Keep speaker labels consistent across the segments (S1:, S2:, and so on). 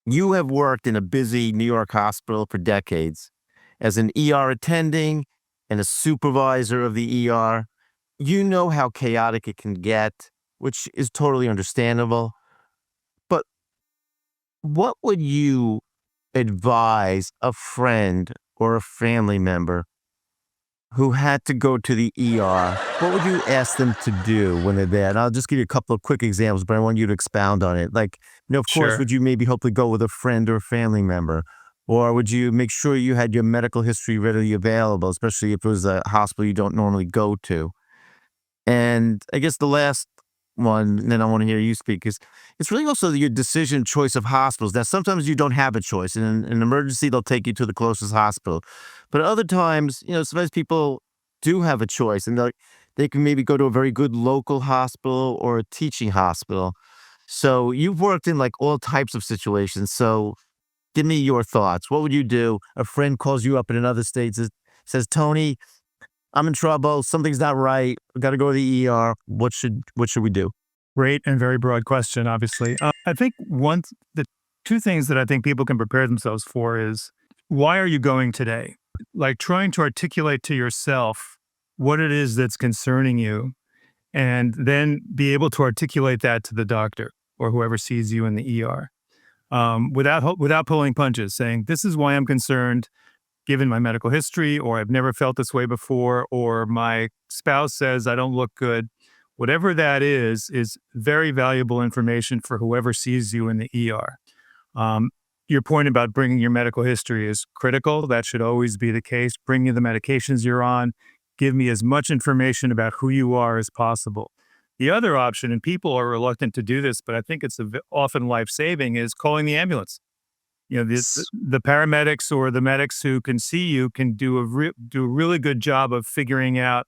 S1: You have worked in a busy New York hospital for decades as an ER attending and a supervisor of the ER. You know how chaotic it can get, which is totally understandable. But what would you advise a friend or a family member who had to go to the ER? What would you ask them to do when they're there? And I'll just give you a couple of quick examples, but I want you to expound on it. Like, of course,
S2: Sure.
S1: would you maybe hopefully go with a friend or a family member? Or would you make sure you had your medical history readily available, especially if it was a hospital you don't normally go to? And I guess the last one, and then I want to hear you speak, is it's really also your decision choice of hospitals. Now, sometimes you don't have a choice. In an emergency, they'll take you to the closest hospital. But other times, sometimes people do have a choice and they can maybe go to a very good local hospital or a teaching hospital. So you've worked in like all types of situations. So give me your thoughts. What would you do? A friend calls you up in another state, says, Tony, I'm in trouble. Something's not right. We got to go to the ER. What should we do?
S2: Great and very broad question, obviously. I think the two things that I think people can prepare themselves for is, why are you going today? Like trying to articulate to yourself what it is that's concerning you, and then be able to articulate that to the doctor or whoever sees you in the ER, without pulling punches, saying, this is why I'm concerned, given my medical history, or I've never felt this way before, or my spouse says I don't look good. Whatever that is very valuable information for whoever sees you in the ER. Um, your point about bringing your medical history is critical. That should always be the case. Bring me the medications you're on. Give me as much information about who you are as possible. The other option, and people are reluctant to do this, but I think it's often life-saving, is calling the ambulance. The paramedics or the medics who can see you can do a really good job of figuring out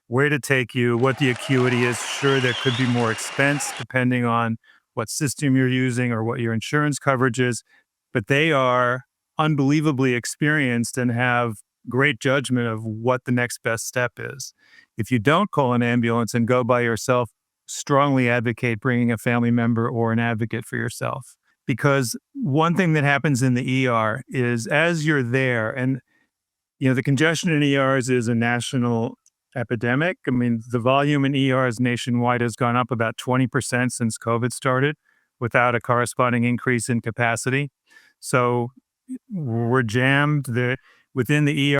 S2: where to take you, what the acuity is. Sure, there could be more expense depending on what system you're using or what your insurance coverage is, but they are unbelievably experienced and have great judgment of what the next best step is. If you don't call an ambulance and go by yourself, strongly advocate bringing a family member or an advocate for yourself. Because one thing that happens in the ER is, as you're there, and the congestion in ERs is a national epidemic. I mean, the volume in ERs nationwide has gone up about 20% since COVID started, without a corresponding increase in capacity. So we're jammed. Within the ER